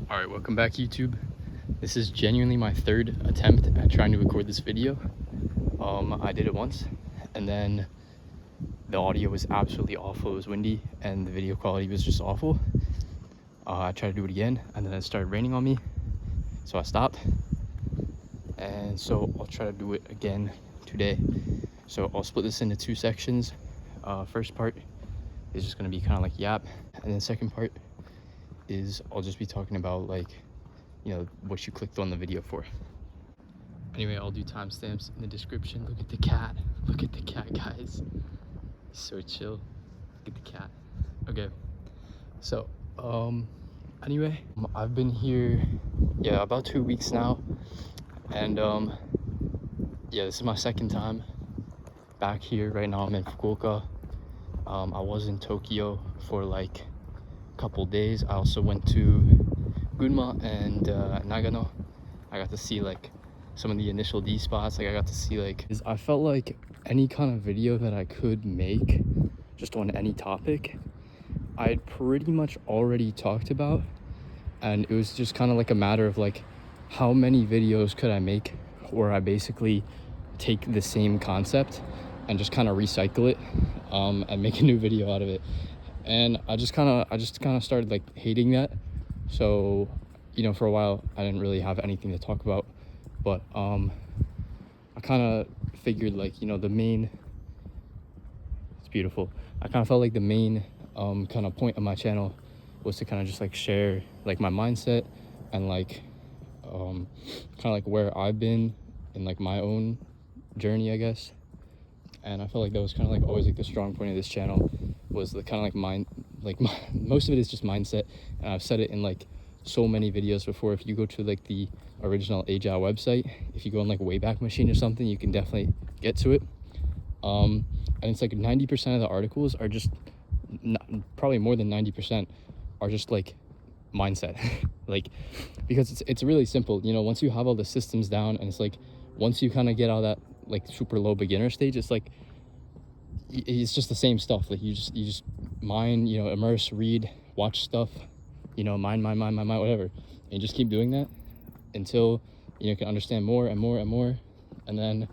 All right, welcome back, YouTube. This is genuinely my third attempt at trying to record this video. I did it once, and then the audio was absolutely awful. It was windy, and the video quality was just awful. I tried to do it again, and then it started raining on me, so I stopped. And so I'll try to do it again today. So I'll split this into two sections. First part is just gonna be kind of like yap, and then second part is I'll just be talking about, like, you know, what you clicked on the video for. Anyway, I'll do timestamps in the description. Look at the cat. Look at the cat, guys. He's so chill. Look at the cat. Okay. So, anyway, I've been here, about 2 weeks now. And, this is my second time back here. Right now I'm in Fukuoka. I was in Tokyo for like couple days. I also went to Gunma and Nagano. I got to see like some of the initial D spots. Like I got to see I felt like any kind of video that I could make just on any topic, I'd pretty much already talked about, and it was just kind of like a matter of like how many videos could I make where I basically take the same concept and just kind of recycle it and make a new video out of it. And I just kind of started like hating that. So, you know, for a while I didn't really have anything to talk about, but I kind of figured, like, you know, it's beautiful. I kind of felt like the main kind of point of my channel was to kind of just like share like my mindset and like kind of like where I've been in like my own journey, I guess. And I felt like that was kind of like always like the strong point of this channel, was the kind of like most of it is just mindset. And I've said it in like so many videos before. If you go to like the original Agile website, if you go on like Wayback Machine or something, you can definitely get to it. And it's like 90% of the articles are just probably more than 90% are just like mindset. Like, because it's really simple, you know. Once you have all the systems down, and it's like once you kind of get out of that like super low beginner stage, it's like it's just the same stuff. Like you just mine, you know, immerse, read, watch stuff, you know, mine, whatever, and you just keep doing that until you can understand more and more and more. And then,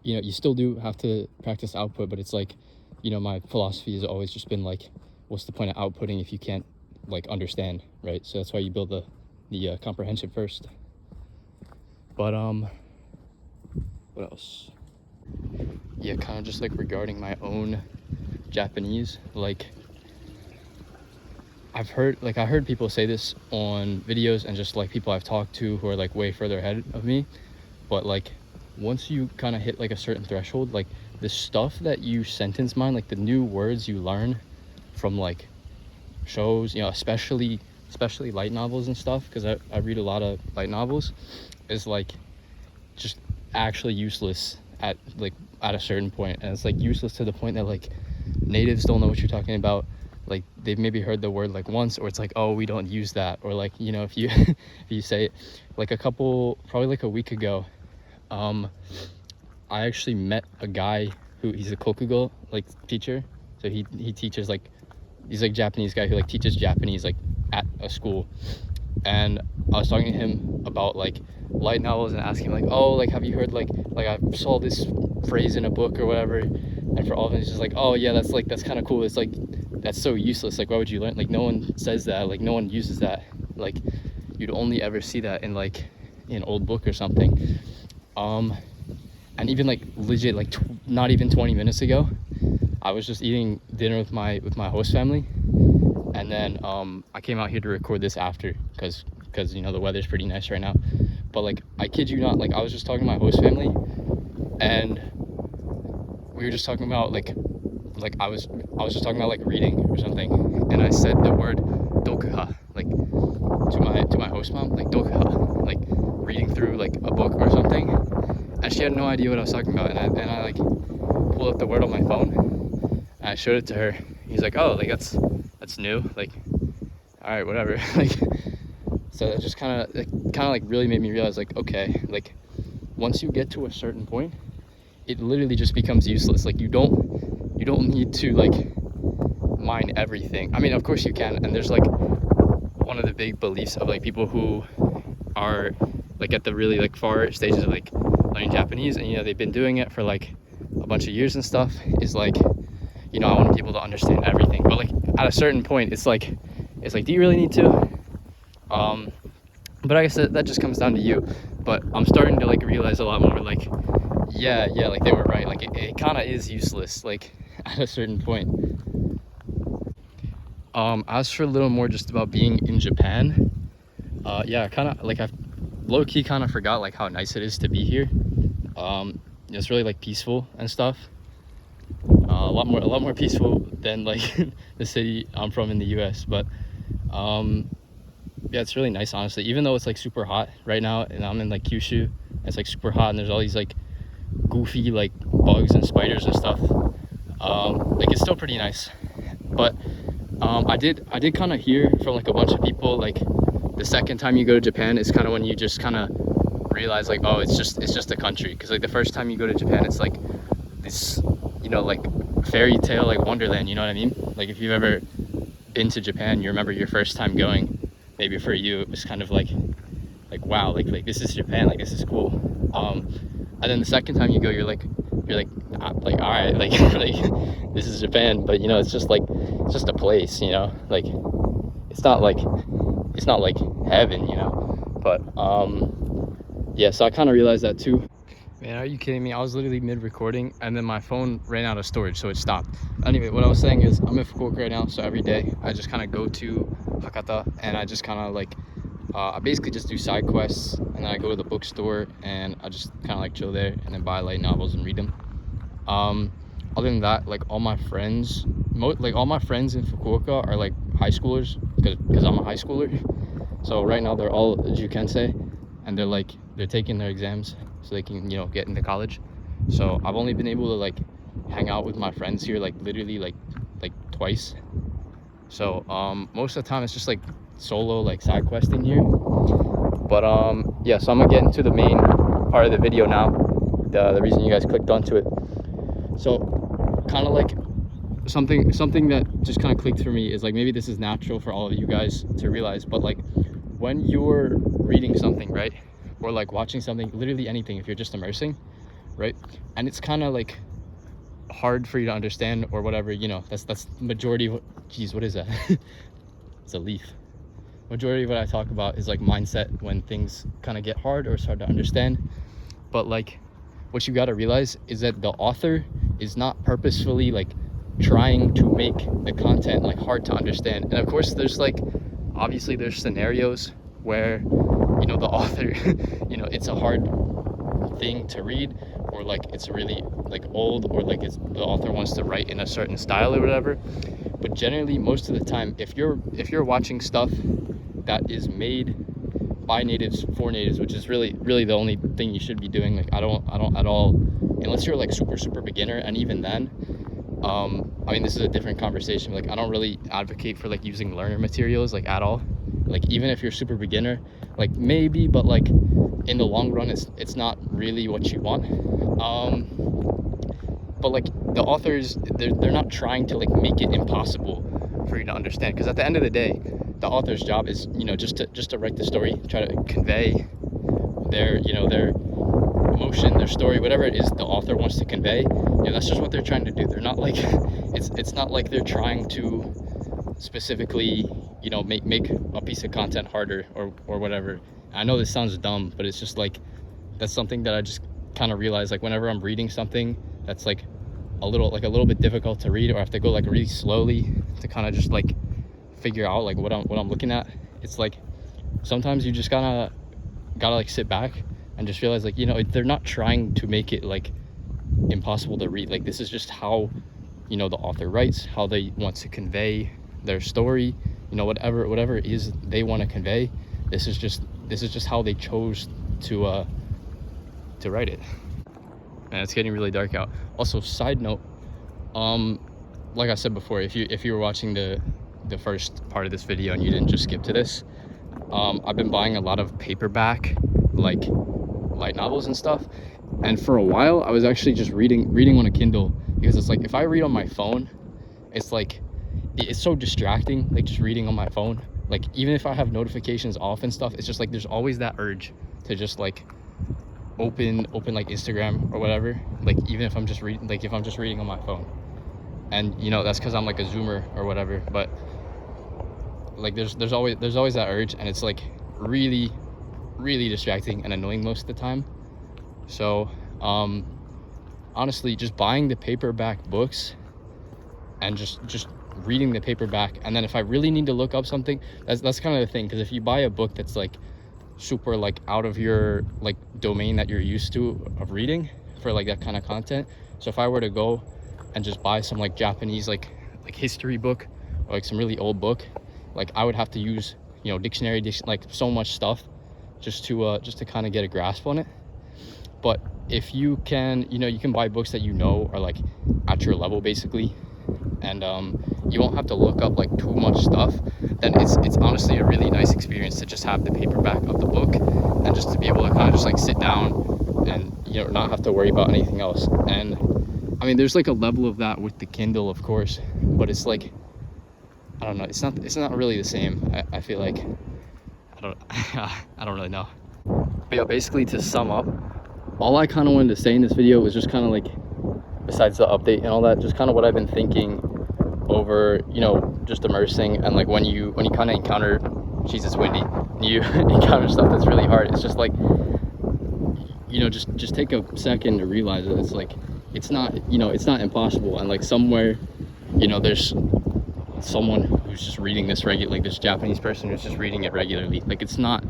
you know, you still do have to practice output, but it's like, you know, my philosophy has always just been like, what's the point of outputting if you can't like understand, right? So that's why you build the comprehension first. But what else? Yeah, kind of just like regarding my own Japanese, like I heard people say this on videos and just like people I've talked to who are like way further ahead of me, but like once you kind of hit like a certain threshold, like the stuff that you sentence mine, like the new words you learn from like shows, you know, especially light novels and stuff, because I read a lot of light novels, is like just actually useless at a certain point. And it's like useless to the point that like natives don't know what you're talking about. Like they've maybe heard the word like once, or it's like, oh, we don't use that. Or like, you know, if you if you say it, like probably like a week ago, I actually met a guy he's a kokugo like teacher. So he teaches like, he's like Japanese guy who like teaches Japanese like at a school. And I was talking to him about like light novels and asking him like, oh, like have you heard like I saw this phrase in a book or whatever, and for all of it, it's just like, oh yeah, that's kind of cool. It's like, that's so useless. Like, why would you learn? Like, no one says that. Like, no one uses that. Like, you'd only ever see that in like an old book or something. And even like legit, like not even 20 minutes ago, I was just eating dinner with my host family, and then I came out here to record this after, because you know the weather's pretty nice right now. But like, I kid you not, like I was just talking to my host family, and we were just talking about like I was just talking about like reading or something, and I said the word dokuha like to my host mom, like dokuha, like reading through like a book or something, and she had no idea what I was talking about. And I like pulled up the word on my phone and I showed it to her. He's like, oh, like that's new, like all right, whatever. Like, so it just kind of like really made me realize like, okay, like once you get to a certain point, it literally just becomes useless. Like you don't need to like mine everything. I mean, of course you can, and there's like one of the big beliefs of like people who are like at the really like far stages of like learning Japanese, and you know they've been doing it for like a bunch of years and stuff, is like, you know, I want people to understand everything, but like at a certain point it's like do you really need to? But I guess that just comes down to you. But I'm starting to like realize a lot more like yeah, like they were right, like it kind of is useless like at a certain point. As for a little more just about being in Japan, yeah, kind of like I've low-key kind of forgot like how nice it is to be here. It's really like peaceful and stuff, a lot more peaceful than like the city I'm from in the US. But yeah, it's really nice, honestly, even though it's like super hot right now and I'm in like Kyushu and it's like super hot and there's all these like goofy like bugs and spiders and stuff. Like it's still pretty nice. But I did kind of hear from like a bunch of people like the second time you go to Japan is kind of when you just kind of realize like, oh, it's just a country. Because like the first time you go to Japan, it's like this, you know, like fairy tale like wonderland, you know what I mean? Like if you've ever been to Japan, you remember your first time going. Maybe for you it was kind of like wow, like this is Japan, like this is cool. And then the second time you go, you're like all right, like like this is Japan, but you know it's just a place, you know, like it's not like heaven, you know. But yeah, so I kind of realized that too. Man, are you kidding me? I was literally mid-recording and then my phone ran out of storage, so it stopped. Anyway, what I was saying is I'm in Fukuoka right now, so every day I just kind of go to Hakata and I just kind of like I basically just do side quests, and then I go to the bookstore and I just kind of like chill there and then buy light novels and read them. Other than that, like all my friends in Fukuoka are like high schoolers, because I'm a high schooler. So right now they're all Jukensei, and they're taking their exams so they can, you know, get into college. So I've only been able to like hang out with my friends here like literally like twice. So most of the time it's just like solo like side questing here. But yeah, so I'm gonna get into the main part of the video now, the reason you guys clicked onto it. So kind of like something that just kind of clicked for me is like, maybe this is natural for all of you guys to realize, but like when you're reading something, right, or like watching something, literally anything, if you're just immersing, right, and it's kind of like hard for you to understand or whatever, you know, that's majority of geez, what is that? It's a leaf. Majority of what I talk about is like mindset when things kind of get hard or it's hard to understand. But like what you got to realize is that the author is not purposefully like trying to make the content like hard to understand. And of course there's like, obviously there's scenarios where, you know, the author you know, it's a hard thing to read, or like it's really like old, or like the author wants to write in a certain style or whatever. But generally most of the time, if you're watching stuff that is made by natives for natives, which is really the only thing you should be doing, like I don't at all, unless you're like super beginner, and even then I mean, this is a different conversation. Like I don't really advocate for like using learner materials like at all. Like even if you're super beginner, like maybe, but like in the long run it's not really what you want. But like the authors, they're not trying to like make it impossible for you to understand, because at the end of the day the author's job is, you know, just to write the story, try to convey their, you know, their emotion, their story, whatever it is the author wants to convey. Yeah, that's just what they're trying to do. They're not like it's not like they're trying to specifically, you know, make a piece of content harder or whatever. I know this sounds dumb, but it's just like that's something that I just kind of realize, like whenever I'm reading something that's like a little bit difficult to read, or I have to go like really slowly to kind of just like figure out like what I'm looking at, it's like sometimes you just gotta like sit back and just realize, like, you know, they're not trying to make it like impossible to read. Like this is just how, you know, the author writes, how they want to convey their story, you know, whatever it is they want to convey. This is just how they chose to write it. And it's getting really dark out. Also, side note, like I said before, if you were watching the first part of this video and you didn't just skip to this, I've been buying a lot of paperback like light novels and stuff, and for a while I was actually just reading on a Kindle, because it's like if I read on my phone, it's like it's so distracting, like just reading on my phone. like even if I have notifications off and stuff, it's just like there's always that urge to just like open like Instagram or whatever, like even if I'm just reading, like if I'm just reading on my phone. And you know, that's because I'm like a zoomer or whatever, but like there's always that urge, and it's like really distracting and annoying most of the time. So honestly, just buying the paperback books and just reading the paperback, and then if I really need to look up something, that's kind of the thing, because if you buy a book that's like super like out of your like domain that you're used to of reading for like that kind of content, so if I were to go and just buy some like Japanese like history book or like some really old book, like I would have to use, you know, dictionary like so much stuff just to kind of get a grasp on it. But if you can, you know, you can buy books that you know are like at your level basically, and you won't have to look up like too much stuff, then it's honestly a really nice experience to just have the paperback of the book and just to be able to kind of just like sit down and, you know, not have to worry about anything else. And I mean, there's like a level of that with the Kindle, of course, but it's like, I don't know, it's not really the same. I feel like, I don't really know. But yeah, basically to sum up, all I kind of wanted to say in this video was just kind of like, besides the update and all that, just kind of what I've been thinking over, you know, just immersing, and like when you kind of encounter, Jesus, windy, you encounter stuff that's really hard, it's just like, you know, just take a second to realize that it's like, it's not, you know, it's not impossible, and like somewhere, you know, there's someone who's just reading this like this Japanese person who's just reading it regularly. Like it's not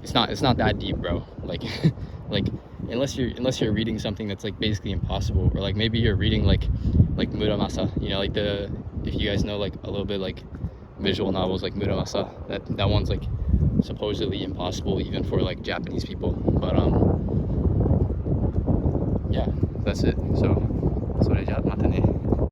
that deep, bro. Like like unless you're reading something that's like basically impossible, or like maybe you're reading like Muramasa, you know, like if you guys know like a little bit like visual novels like Muramasa, that one's like supposedly impossible even for like Japanese people. But yeah, that's it. So それじゃあまたね。